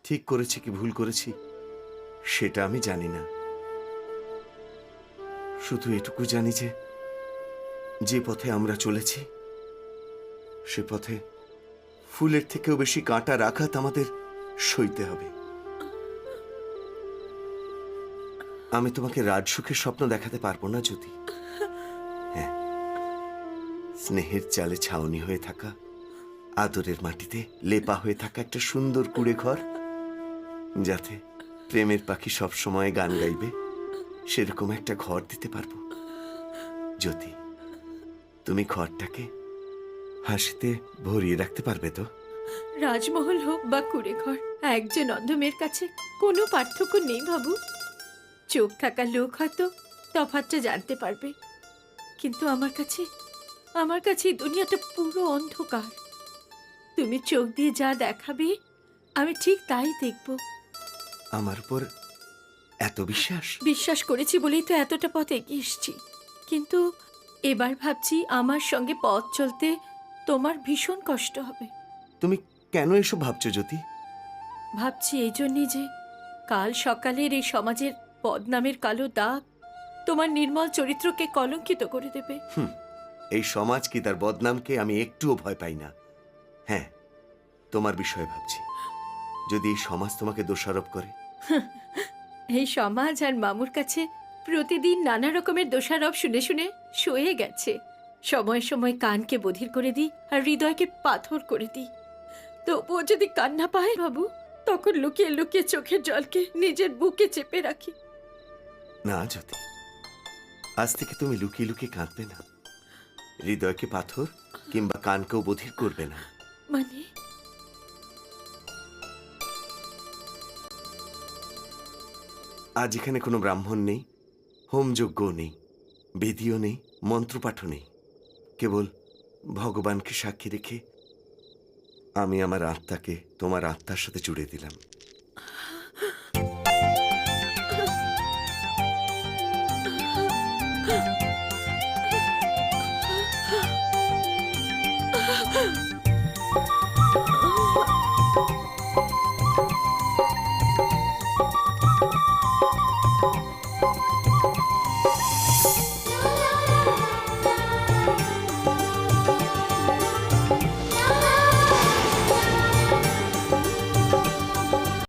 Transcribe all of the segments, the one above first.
ঠিক করেছি কি ভুল করেছি সেটা আমি জানি না, শুধু এটুকু জানি যে যে পথে আমরা চলেছি সে পথে ফুলের থেকেও বেশি কাঁটার আঘাত আমাদের সইতে হবে। আমি তোমাকে রাজসুখের স্বপ্ন দেখাতে পারবো না জ্যোতি। হ্যাঁ, স্নেহের চালে ছাউনি হয়ে থাকা, আদরের মাটিতে লেপা হয়ে থাকা একটা সুন্দর কুঁড়ে ঘর, যাতে প্রেমের পাখি সব সময় গান গাইবে, সেরকম একটা ঘর দিতে পারবো। জ্যোতি, তুমি ঘরটাকে হাসিতে ভরিয়ে রাখতে পারবে তো? রাজমহল হোক বা কুড়ে ঘর, একজন অন্ধমের কাছে কোনো পার্থক্য নেই বাবু। চোখ থাকা লোক হয়তো তফাৎটা জানতে পারবে, কিন্তু আমার কাছে এই দুনিয়াটা পুরো অন্ধকার। তুমি চোখ দিয়ে যা দেখাবে আমি ঠিক তাই দেখব। আমার উপর এত বিশ্বাস? বিশ্বাস করেছি বলেই তো এতটা পথ এগিয়ে এসছি, কিন্তু এবার ভাবছি আমার সঙ্গে পথ চলতে তোমার ভীষণ কষ্ট হবে। তুমি কেন এসব ভাবছো জ্যোতি? ভাবছি এই জন্যই যে কাল সকালের এই সমাজের বদনামের কালো দাগ তোমার নির্মল চরিত্রকে কলঙ্কিত করে দেবে। এই সমাজ কি তার বদনামকে আমি একটুও ভয় পাই না। হ্যাঁ, তোমার বিষয়ে ভাবছি। যদি এই সমাজ তোমাকে দোষারোপ করে? এই সমাজ আর মামুর কাছে প্রতিদিন নানা রকমের দোষারোপ শুনে শুনে সয়ে গেছে। সময় সময় কানকে বধির করে দিই আর হৃদয়কে পাথর করে দিই। তবুও যদি কান্না পায় বাবু, তখন লুকিয়ে লুকিয়ে চোখের জলকে নিজের বুকে চেপে রাখি। না জ্যোতি, আজ থেকে তুমি লুকিয়ে লুকিয়ে কাঁদবে না, হৃদয়কে পাথর কিংবা কানকেও বধির করবে না। মানে? আজ এখানে কোনো ব্রাহ্মণ নেই, হোমযজ্ঞ নেই, বেদিও নেই, মন্ত্রপাঠও নেই। কেবল ভগবানকে সাক্ষী রেখে আমি আমার আত্মাকে তোমার আত্মার সাথে জুড়ে দিলাম।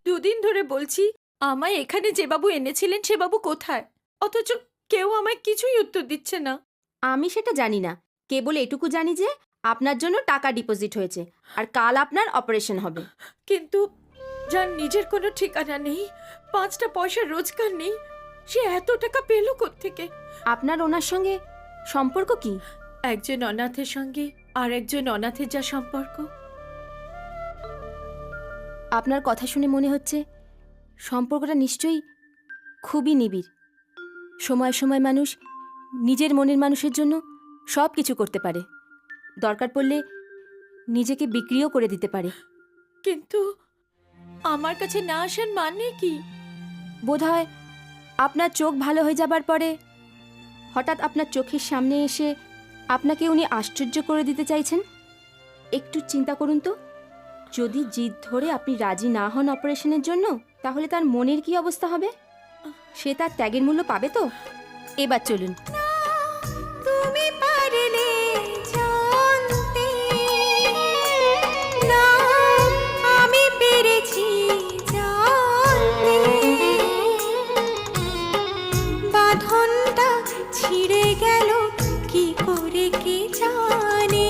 দুদিন ধরে বলছি আমায় এখানে যে বাবু এনেছিলেন সে বাবু কোথায়, অথচ কেউ আমায় কিছুই উত্তর দিচ্ছে না। আমি সেটা জানি না, কেবল এটুকু জানি যে আপনার জন্য টাকা ডিপোজিট হয়েছে আর কাল আপনার অপারেশন হবে। কিন্তু যার নিজের কোনো ঠিকানা নেই, 5টা পয়সা রোজগার নেই, সে এত টাকা পেল কোত্থেকে? আপনার ওনার সঙ্গে সম্পর্ক কি? একজন অনাথের সঙ্গে আর একজন অনাথের যা সম্পর্ক। আপনার কথা শুনে মনে হচ্ছে সম্পর্কটা নিশ্চয়ই খুবই নিবিড়। সময় সময় মানুষ নিজের মনের মানুষের জন্য সব কিছু করতে পারে, দরকার পড়লে নিজেকে বিক্রিও করে দিতে পারে। কিন্তু আমার কাছে না আসার মানে কি? বোধহয় আপনার চোখ ভালো হয়ে যাবার পরে হঠাৎ আপনার চোখের সামনে এসে আপনাকে উনি আশ্চর্য করে দিতে চাইছেন। একটু চিন্তা করুন তো, যদি জিদ ধরে আপনি রাজি না হন অপারেশনের জন্য, তাহলে তার মনের কি অবস্থা হবে? সে তার ত্যাগের মূল্য পাবে তো? এবার চলুন। তুমি পারলে জানতে না আমি পেরেছি জানতে, বাঁধনটা ছিঁড়ে গেল কি করে কে জানে।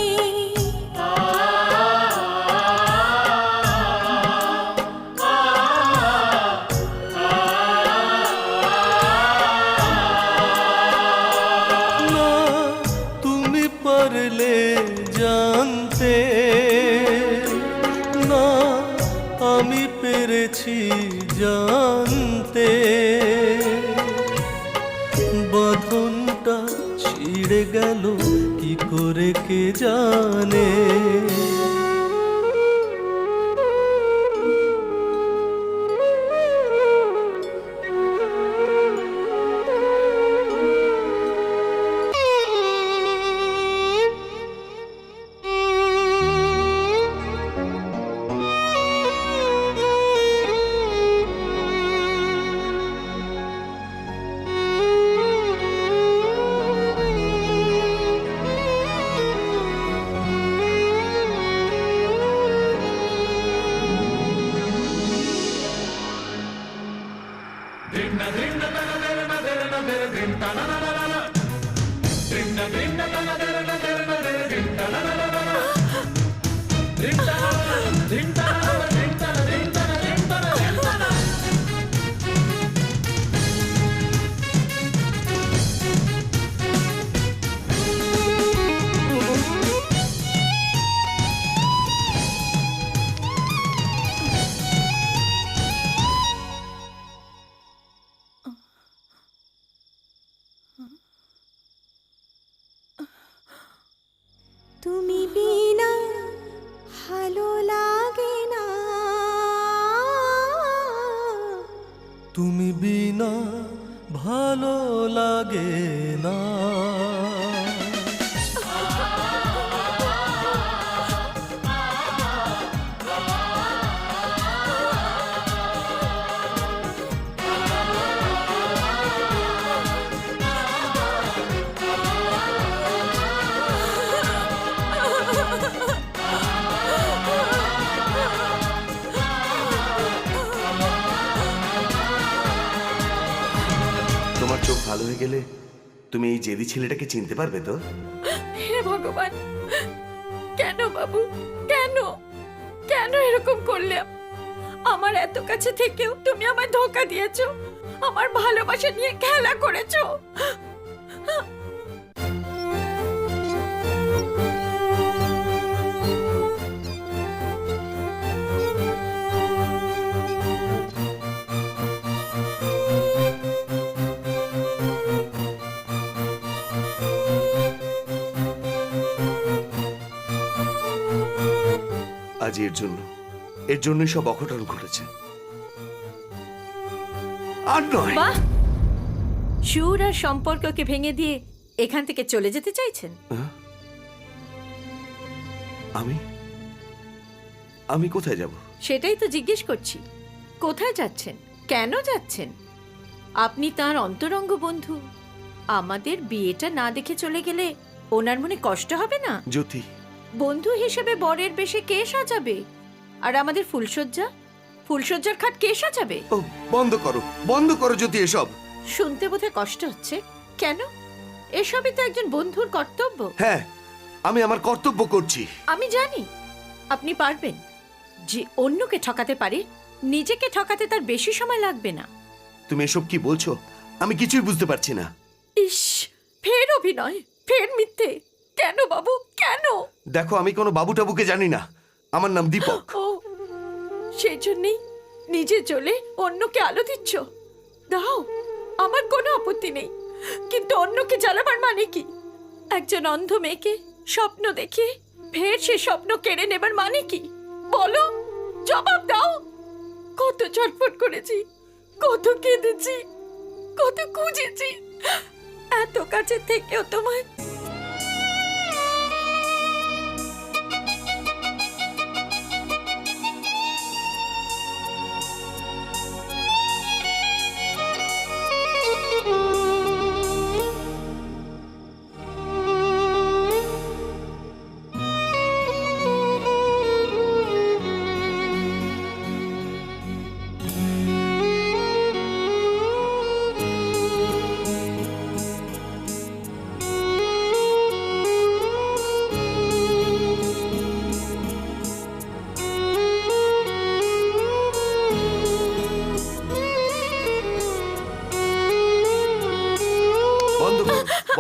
পারলে জানতে না আমি পেরেছি জানতে, বাঁধনটা ছিঁড়ে গেল কি করে কে জানে। তুমি বিনা ভালো লাগে না, তুমি বিনা ভালো লাগে না। তোমার চোখ ভালো হয়ে গেলে তুমি এই জেদি ছেলেটাকে চিনতে পারবে তো? হে ভগবান, কেন বাবু, কেন কেন এরকম করলে? আমার এত কাছে থেকেও তুমি আমায় ধোঁকা দিয়েছো, আমার ভালোবাসা নিয়ে খেলা করেছো। আজ এর জন্যই সব অঘটন ঘটেছে, আর নয়। বাহ, সুর আর সম্পর্ককে ভেঙে দিয়ে এখান থেকে চলে যেতে চাইছেন? আমি কোথায় যাব? সেটাই তো জিজ্ঞেস করছি, কোথায় যাচ্ছেন, কেন যাচ্ছেন? আপনি তার অন্তরঙ্গ বন্ধু, আমাদের বিয়েটা না দেখে চলে গেলে ওনার মনে কষ্ট হবে না? জ্যোতি, বন্ধু হিসেবে বরের বেশে কে সাজাবে? আর আমাদের ফুলসজ্জার খাট কে সাজাবে? ও বন্ধ করো জ্যোতি এসব। শুনতে বোধহয় কষ্ট হচ্ছে। কেন? এসবই তো একজন বন্ধুর কর্তব্য। হ্যাঁ, আমি আমার কর্তব্য করছি। আমি জানি আপনি পারবেন। যে অন্যকে ঠকাতে পারে, নিজেকে ঠকাতে তার বেশি সময় লাগবে না। তুমি এসব কি বলছো? আমি কিছুই বুঝতে পারছি না। ইস, ফের অভিনয়, ফের মিথ্যে। কেন বাবু, কেন? দেখো, আমি কোনো বাবু টাবুকে জানি না, আমার নাম দীপক। ও, সেই জন্যই নিজে চলে অন্যকে আলো দিচ্ছ। দাও, আমার কোনো আপত্তি নেই, কিন্তু অন্যকে জ্বালাবার মানে কি? একজন অন্ধ মেয়েকে স্বপ্ন দেখে ফের সে স্বপ্ন কেড়ে নেবার মানে কি? বলো, জবাব দাও। কত ছটফট করেছি, কত কেঁদেছি, কত খুঁজেছি, এত কাছে থেকেও তোমায়।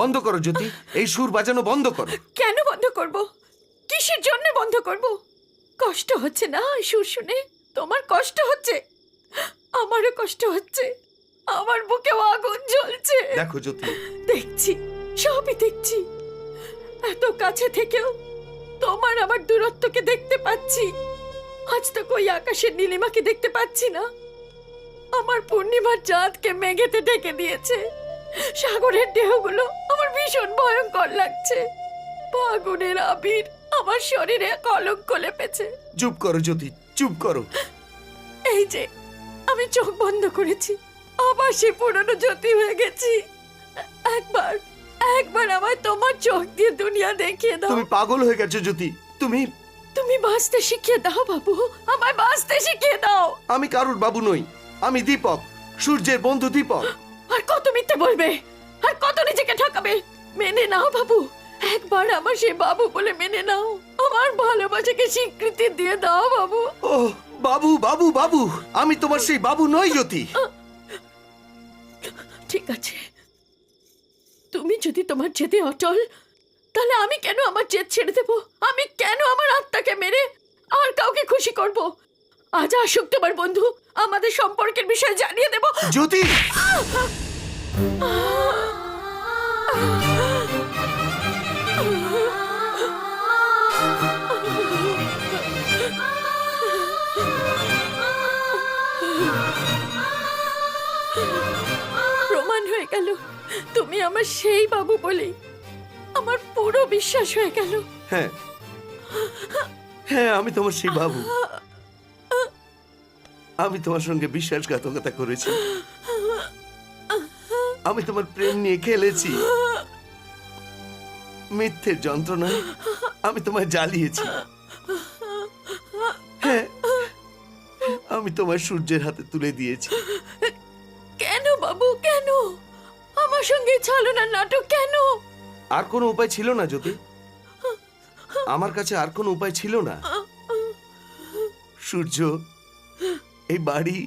বন্ধ করো জ্যোতি, এই সুর বাজানো বন্ধ করো। কেন বন্ধ করব? কিসের জন্য বন্ধ করব? কষ্ট হচ্ছে না সুর শুনে? তোমার কষ্ট হচ্ছে, আমারও কষ্ট হচ্ছে, আমার বুকে আগুন জ্বলছে। দেখো জ্যোতি, দেখছি, সবই দেখছি। এত কাছে থেকেও তোমার আমার দূরত্বকে দেখতে পাচ্ছি। আজ তো কই আকাশের নীলিমাকে দেখতে পাচ্ছি না, আমার পূর্ণিমার চাঁদকে মেঘেতে ঢেকে দিয়েছে। সাগরের ঢেউগুলো আমার ভীষণ ভয়ঙ্কর লাগছে। আগুনের আবির আমার শরীরে কলঙ্ক লেপেছে। চুপ করো জ্যোতি, চুপ করো। এই যে আমি চোখ বন্ধ করেছি, আবার সে পুরনো জ্যোতি হয়ে গেছি। একবার একবার আমায় তোমার চোখ দিয়ে দুনিয়া দেখিয়ে দাও। তুমি পাগল হয়ে গেছো জ্যোতি, তুমি বাঁচতে শিখিয়ে দাও বাবু, আমায় বাঁচতে শিখিয়ে দাও। আমি কারুর বাবু নই, আমি দীপক, সূর্যের বন্ধু দীপক। আর কত মিথ্যে বলবে, আর কত নিজেকে ঠকাবে? মেনে নাও বাবু, একবার আমার সেই বাবু বলে মেনে নাও। আমার ভালোবাসাকে স্বীকৃতি দিয়ে দাও বাবু। ও বাবু বাবু বাবু, আমি তোমার সেই বাবু নই জ্যোতি। ঠিক আছে, তুমি যদি তোমার জেদে অটল, তাহলে আমি কেন আমার জেদ ছেড়ে দেব? আমি কেন আমার আত্মাকে মেরে আর কাউকে খুশি করব? আজ আসুক তোমার বন্ধু, আমাদের সম্পর্কের বিষয়ে জানিয়ে দেব। জ্যোতি, প্রমাণ হয়ে গেল তুমি আমার সেই বাবু বলেই। আমার পুরো বিশ্বাস হয়ে গেল। হ্যাঁ হ্যাঁ, আমি তোমার সেই বাবু। আমি তোমার সঙ্গে বিশ্বাসঘাতকতা করেছি, আমি তোমার প্রেম নিয়ে খেলেছি, মিথ্যের যন্ত্রণায় আমি তোমায় জ্বালিয়েছি। হ্যাঁ, আমি তোমায় সূর্যের হাতে তুলে দিয়েছি। কেন বাবু, কেন আমার সঙ্গে ছলনার নাটক? কেন? আর কোনো উপায় ছিল না জ্যোতি, আমার কাছে আর কোনো উপায় ছিল না। সূর্য, এই বাড়ি,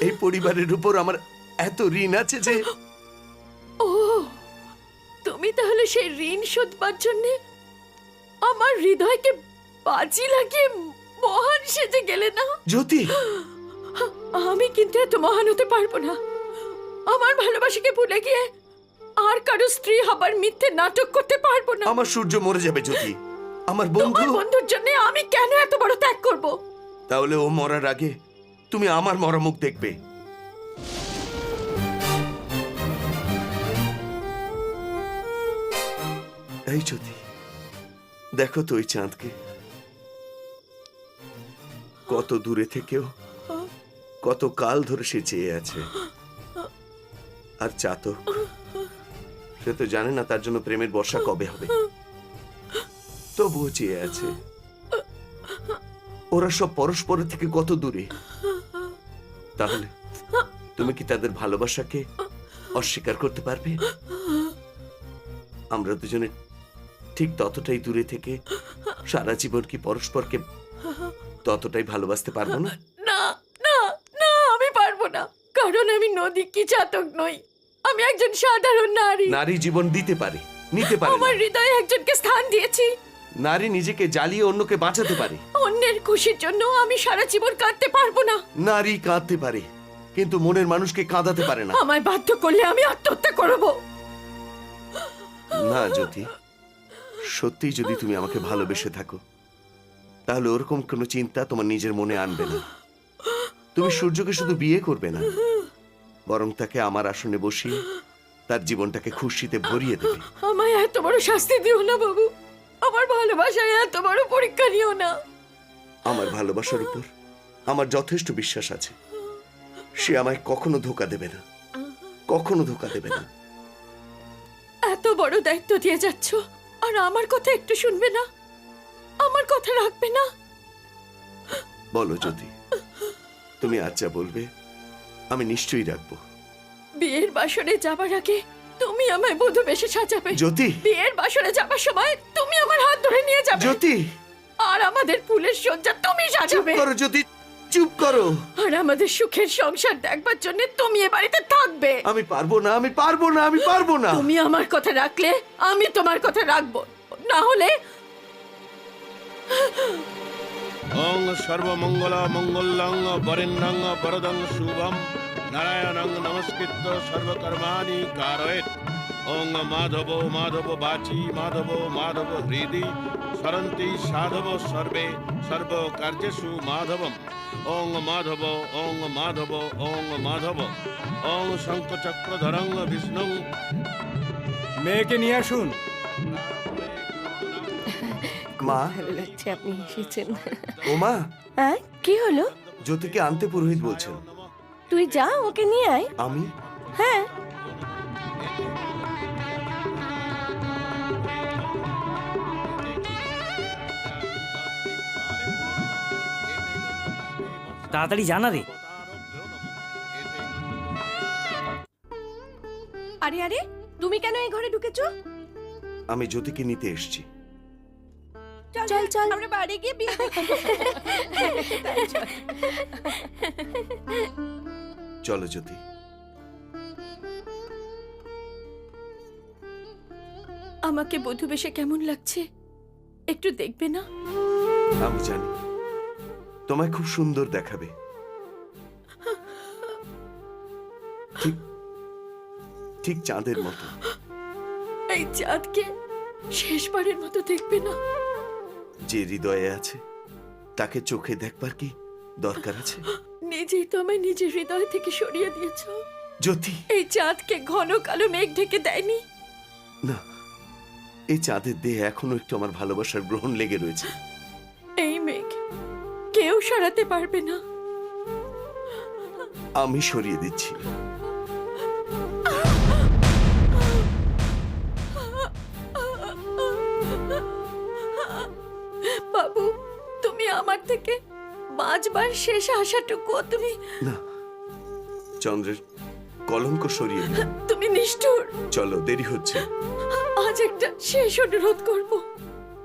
এই পরিবারের উপর আমার এত ঋণ আছে যে। ও, তুমি তাহলে সেই ঋণ শোধবার জন্য আমার হৃদয়কে বাজি লাগিয়ে মহান সেজে গেলে না? জ্যোতি, আমি কিন্তু এত মহান হতে পারবো না। আমার ভালোবাসাকে ভুলে গিয়ে আর কারো স্ত্রী হবার মিথ্যে নাটক করতে পারবো না। আমার সূর্য মরে যাবে জ্যোতি, আমার তোমার বন্ধু। বন্ধুর জন্য আমি কেন এত বড় ত্যাগ করব? তাহলে ও মরার আগে তুমি আমার মরা মুখ দেখবে। এই জ্যোতি, দেখো তো ওই চাঁদকে, কত দূরে থেকেও কত কাল ধরে সে চেয়ে আছে। আর চাতক, সে তো জানে না তার জন্য প্রেমের বর্ষা কবে হবে, তবুও চেয়ে আছে। ওরা সব পরস্পরের থেকে কত দূরে। তাহলে তুমি কি তাদের ভালোবাসাকে অস্বীকার করতে পারবে? আমরা দুজনে ঠিক ততটাই দূরে থেকে সারা জীবন কি পরস্পরকে ততটাই ভালোবাসতে পারবো না? না না না, আমি পারবো না, কারণ আমি নদী কি চাতক নই। আমি একজন সাধারণ নারী। নারী জীবন দিতে পারে, নিতে পারে আমার না। হৃদয়ে একজনকে স্থান দিয়েছি। নারী নিজেকে জ্বালিয়ে অন্যকে বাঁচাতে পারে। অন্যের খুশির জন্য আমি সারা জীবন কাঁদতে পারবো না। নারী কাঁদতে পারে, কিন্তু মনের মানুষকে কাঁদাতে পারে না। আমায় বাধ্য করলে আমি আত্মহত্যা করব। না জ্যোতি, সত্যিই যদি তুমি আমাকে ভালোবেসে থাকো, তাহলে ওরকম কোনো চিন্তা তোমার নিজের মনে আনবে না। তুমি সূর্যকে শুধু বিয়ে করবে না, বরং তাকে আমার আসনে বসিয়ে তার জীবনটাকে খুশিতে ভরিয়ে দেবে। আমায় এত বড় শাস্তি দিও না বাবু, আমার ভালোবাসায় এত বড় পরীক্ষা নিও না। আমার ভালোবাসার উপর আমার যথেষ্ট বিশ্বাস আছে, সে আমায় কখনো ধোকা দেবে না, কখনো ধোকা দেবে না। এত বড় দায়িত্ব দিয়ে যাচ্ছ, আর আমার কথা একটু শুনবে না, আমার কথা রাখবে না? বলো জ্যোতি, তুমি আজ যা বলবে আমি নিশ্চয়ই রাখবো। বিয়ের বাসরে যাবার আগে তুমি আমায় বধূ বেশে সাজাবে। জ্যোতি, বিয়ের বাসরে যাবার সময় তুমি আমার হাত ধরে নিয়ে যাবে। জ্যোতি, আর আমাদের ফুলের সজ্জা তুমি চুপ সাজাবে। করো জ্যোতি, চুপ করো। আর আমাদের সুখের সংসার দেখবার জন্য তুমি এ বাড়িতে থাকবে। আমি পারবো না, আমি পারবো না, আমি পারবো না। তুমি আমার কথা রাখলে আমি তোমার কথা রাখবো, না হলে ওং সর্বমঙ্গল মঙ্গলং বরেণ্যং বরদং শুভম নারায়ণং নমস্কৃত্য সর্বকর্মাণি কারয়েৎ। ওং মাধব মাধব বাচি মাধব মাধব হৃদি স্মরন্তি সাধব সর্বে সর্বকার্যেষু মাধবম। ওং মাধব ওং মাধব ওং মাধব। ওং শঙ্খচক্রধরং বিষ্ণু। মেয়েকে নিয়ে আসুন। মা, ভালো লাগছে আপনি এসেছেন। ও মা, হ্যাঁ, কি হলো? জ্যোতিকে আনতে পুরোহিত বলছেন। তুই যা, ওকে নিয়ে আয়। আমি? হ্যাঁ, তাড়াতাড়ি জানা রে। আরে আরে, তুমি কেন এই ঘরে ঢুকেছো? আমি জ্যোতিকে নিতে এসেছি। চল চল। আমরা বাড়ি গিয়ে বিয়ে দেখবো। তাই চল। চলো জ্যোতি। আমাকে বধূ বেশে কেমন লাগছে একটু দেখবে না? আমি জানি তোমায় খুব সুন্দর দেখাবে। ঠিক ঠিক চাঁদের মতো। এই চাঁদকে শেষবারের মতো দেখবে না? যে হৃদয়ে আছে তাকে চোখে দেখবার কি দরকার আছে? নিজেই তো আমায় নিজের হৃদয় থেকে সরিয়ে দিয়েছ। জ্যোতি, এই চাঁদকে ঘন কালো মেঘ ঢেকে দেয়নি। না, এই চাঁদের দেহে এখনো একটু আমার ভালোবাসার গ্রহণ লেগে রয়েছে। এই মেঘ কেউ সরাতে পারবে না। আমি সরিয়ে দিচ্ছি। বাবু, তুমি আমার থেকে বাঁচবার শেষ আশাটুকু তুমি না, চন্দ্রের কলঙ্ক সরিয়ে দিই। তুমি নিষ্ঠুর। চলো, দেরি হচ্ছে। আজ একটা শেষ অনুরোধ করব,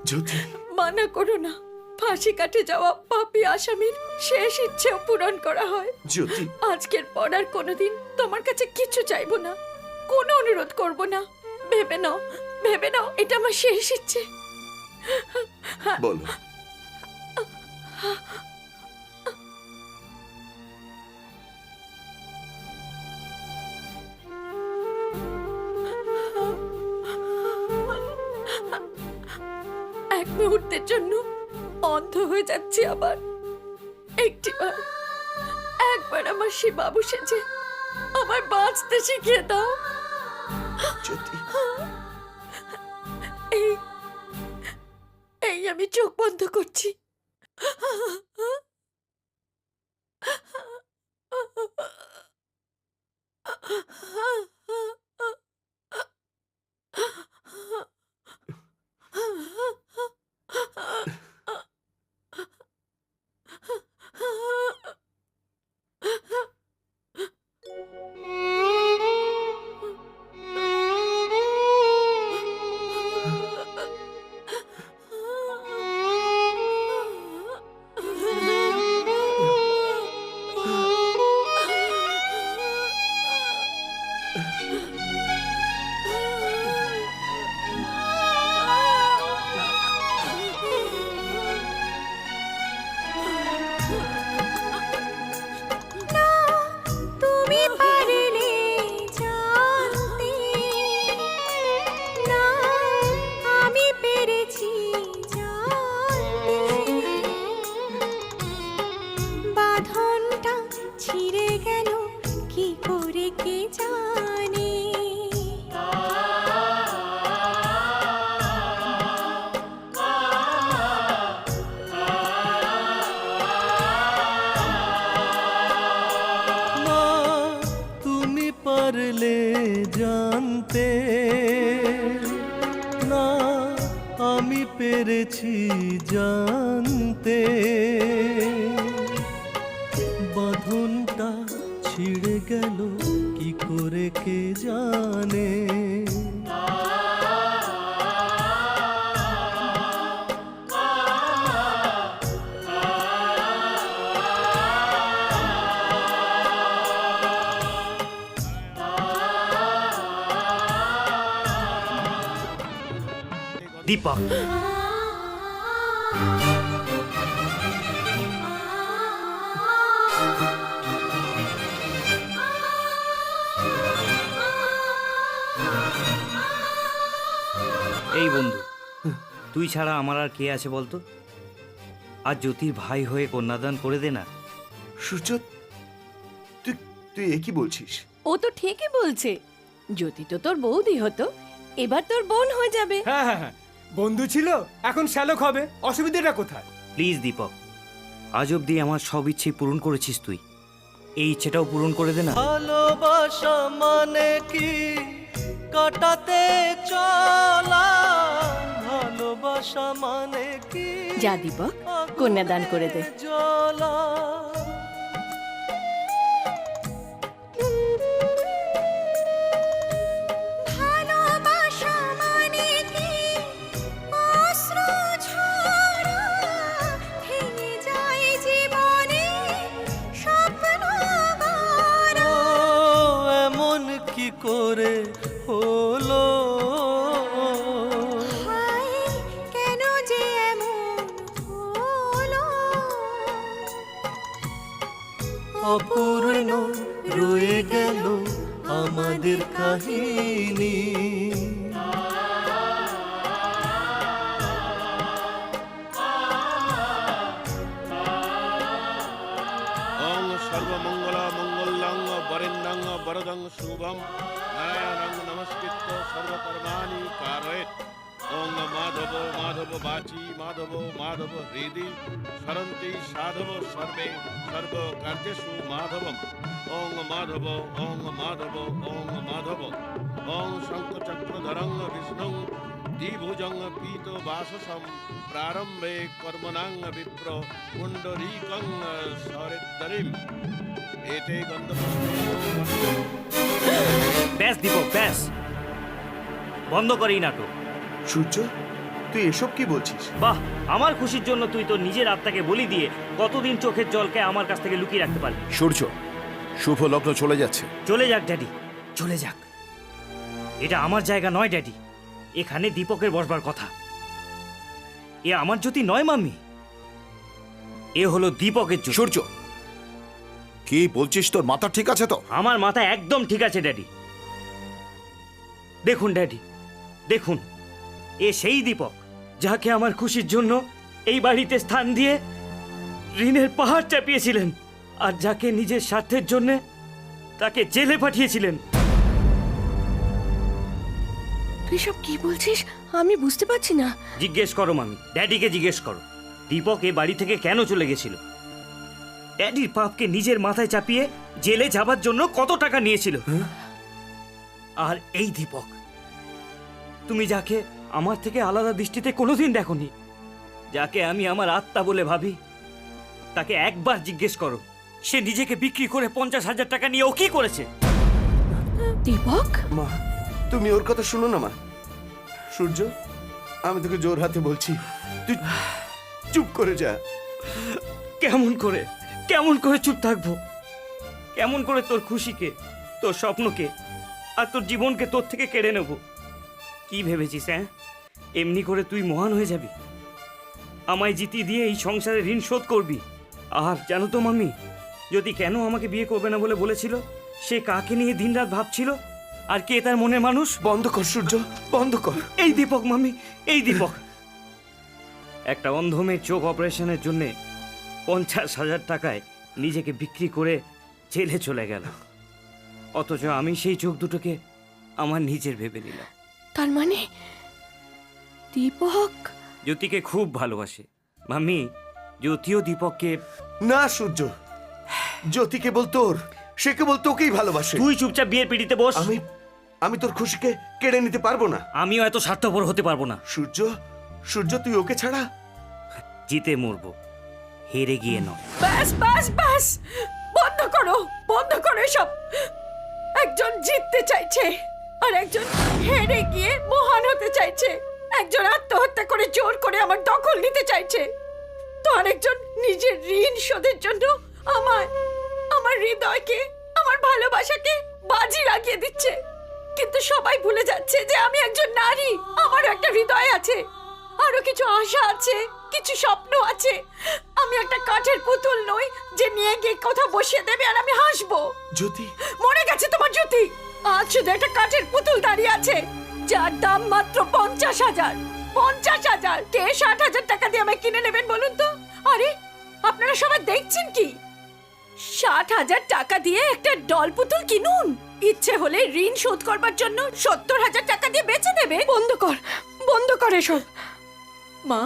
জ্যোতি, মানা করো না। ফাঁসি কাটে যাওয়া পাপী আসামির শেষ ইচ্ছেও পূরণ করা হয়। জ্যোতি, আজকের পর আর কোনোদিন তোমার কাছে কিছু চাইবো না, কোনো অনুরোধ করব না। ভেবে নাও, ভেবে নাও, এটা আমার শেষ ইচ্ছে। বলো। এক মুহূর্তের জন্য অন্ধ হয়ে যাচ্ছি আবার। একবার আমার সে বাবু সেজে আমার বাঁচতে শিখিয়ে দাও। জ্যোতি, এই এই আমি চোখ বন্ধ করছি। তুমি পারলে জানতে না আমি পেরেছি জানতে বাঁধনটা ছিঁড়ে গেল কি করে কে জানে না তুমি পারলে জানতে না আমি পেরেছি জানতে বাঁধনটা ছিঁড়ে গেল কি করে কে জানে দীপক, এই বন্ধু, তুই ছাড়া আমার আর কে আছে বলতো? আর জ্যোতির ভাই হয়ে কন্যাদান করে দে না। সূর্য, তুই তুই এ কি বলছিস? ও তো ঠিকই বলছে। জ্যোতি তো তোর বৌদি হতো, এবার তোর বোন হয়ে যাবে। হ্যাঁ হ্যাঁ হ্যাঁ, বন্ধু ছিল এখন শ্যালক হবে, অসুবিধাটা কোথায়? প্লিজ দীপক, আজ অব্দি আমার সব ইচ্ছে পূরণ করেছিস তুই, এই ইচ্ছেটাও পূরণ করে দে না। ভালোবাসা মানে কি কাটাতে চলা ভালোবাসা মানে কি যা দীপক, কন্যাদান করে দে। জ্বলা করে হলো হায় কেন যে এমন হলো অপূর্ণ রয়ে গেল আমাদের কাহিনী ওং সর্বমঙ্গল মঙ্গলং বরেণ্যং বরদং শুভম নারায়ণং নমস্কৃত্য সর্বকর্মাণি কারয়েৎ ওং মাধব মাধব বাচি মাধব মাধব হৃদি স্মরন্তি সাধব সর্বে সর্বকার্যেষু মাধবম ওং মাধব ওং মাধব ওং মাধব ওং শঙ্খচক্রধরং বিষ্ণুং দ্বিভুজং পীত বাসসম প্রারম্ভে কর্মণাং বিপ্র পুণ্ডরীকং সরিদ্দরিম এতে গন্ধপুষ্পে ব্যাস দীপক ব্যাস, বন্ধ কর এই নাটক। সূর্য, তুই এসব কি বলছিস? বাহ, আমার খুশির জন্য তুই তোর নিজের আত্মাকে বলি দিয়ে কতদিন চোখের জলকে আমার কাছ থেকে লুকিয়ে রাখতে পারবি? সূর্য, শুভ লগ্ন চলে যাচ্ছে। চলে যাক ড্যাডি, চলে যাক। এটা আমার জায়গা নয় ড্যাডি, এখানে দীপকের বসবার কথা। এ আমার জ্যোতি নয় মাম্মি, এ হলো দীপকের জ্যোতি। সূর্য, কি বলছিস? তোর মাথা ঠিক আছে তো? আমার মাথা একদম ঠিক আছে ড্যাডি। দেখুন ড্যাডি, দেখুন, এ সেই দীপক যাকে আমার খুশির জন্য এই বাড়িতে স্থান দিয়ে ঋণের পাহাড় চাপিয়েছিলেন, আর যাকে নিজের স্বার্থের জন্য তাকে জেলে পাঠিয়েছিলেন। তুই সব কি বলছিস আমি বুঝতে পারছি না। জিজ্ঞেস করো মামি, ড্যাডিকে জিজ্ঞেস করো দীপক এ বাড়ি থেকে কেন চলে গেছিল। ড্যাডির পাপকে নিজের মাথায় চাপিয়ে জেলে যাবার জন্য কত টাকা নিয়েছিল। আর এই দীপক, তুমি যাকে আমার থেকে আলাদা দৃষ্টিতে কোনোদিন দেখোনি, যাকে আমি আমার আত্মা বলে ভাবি, তাকে একবার জিজ্ঞেস করো সে নিজেকে বিক্রি করে 50,000 টাকা নিয়ে ও কি করেছে। দীপক, মা, তুমি ওর কথা শুনো না মা। সূর্য, আমি তোকে জোর হাতে বলছি, তুই চুপ করে যা। কেমন করে কেমন করে চুপ থাকবো? কেমন করে তোর খুশিকে, তোর স্বপ্নকে আর তোর জীবনকে তোর থেকে কেড়ে নেব? কি ভেবেছিস? হ্যাঁ, এমনি করে তুই মহান হয়ে যাবি, আমায় জিতিয়ে দিয়ে এই সংসারে ঋণ শোধ করবি? আর জানো তো মাম্মি, যদি কেন আমাকে বিয়ে করবে না বলে বলেছিল, সে কাকে নিয়ে দিনরাত ভাবছিল আর কে তার মনের মানুষ? বন্ধ কর সূর্য, বন্ধ কর। এই দীপক মাম্মি, এই দীপক একটা অন্ধ মেয়ের চোখ অপারেশনের জন্য 50,000 টাকায় নিজেকে বিক্রি করে জেলে চলে গেল, অথচ আমি সেই চোখ দুটোকে আমার নিজের ভেবে নিলাম। তার মানে দীপক জ্যোতিকে খুব ভালোবাসে মাম্মি। জ্যোতিও দীপককে। না সূর্য, জ্যোতি কেবল তোর, সে কেবল তোকেই ভালোবাসে। তুই চুপচাপ বিয়ের পিড়িতে বস। আমি তোর খুশিকে কেড়ে নিতে পারবো না। আমিও এত স্বার্থপর হতে পারবো না। সূর্য, সূর্য, তুই ওকে ছাড়া জিতে মরবো, হেরে গিয়ে নয়। ব্যাস ব্যাস ব্যাস, বন্ধ করো, বন্ধ করো এসব। একজন জিততে চাইছে আর একজন হেরে গিয়ে মহান হতে চাইছে। একজন আত্মহত্যা করে জোর করে আমার দখল নিতে চাইছে, তো আরেকজন নিজের ঋণ শোধের জন্য আমার হৃদয়কে, আমার ভালোবাসাকে বাজি লাগিয়ে দিচ্ছে। কিন্তু সবাই ভুলে যাচ্ছে যে আমি একজন নারী, আমারও একটা হৃদয় আছে, আরো কিছু আশা আছে, কিছু স্বপ্ন আছে। আমি একটা কাঠের পুতুল নই যে নিয়ে গিয়ে কথা বসিয়ে দেবে আর আমি হাসবো। জ্যোতি, মরে গেছে তোমার জ্যোতি। আজ শুধু একটা কাঠের পুতুল দাঁড়িয়ে আছে যার দাম মাত্র 50,000। 50,000 কে 60,000 টাকা দিয়ে আমায় কিনে নেবেন বলুন তো? আরে আপনারা সবাই দেখছেন কি? 60,000 টাকা দিয়ে একটা ডল পুতুল কিনুন, ইচ্ছে হলে ঋণ শোধ করবার জন্য 70,000 টাকা দিয়ে বেচে দেবে। বন্ধ কর, বন্ধ কর এসব। মা,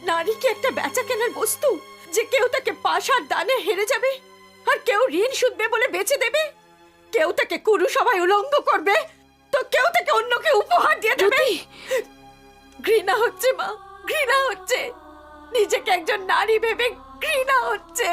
নারী কি একটা বেচা কেনার বস্তু যে কেউ তাকে পাশার দানে হেরে যাবে আর কেউ ঋণ শুধবে বলে বেচে দেবে? কেউ তাকে কুরু সভায় উলঙ্গ করবে তো কেউ তাকে অন্যকে উপহার দিয়ে দেবে। ঘৃণা হচ্ছে মা, ঘৃণা হচ্ছে। নিজেকে একজন নারী ভেবে ঘৃণা হচ্ছে।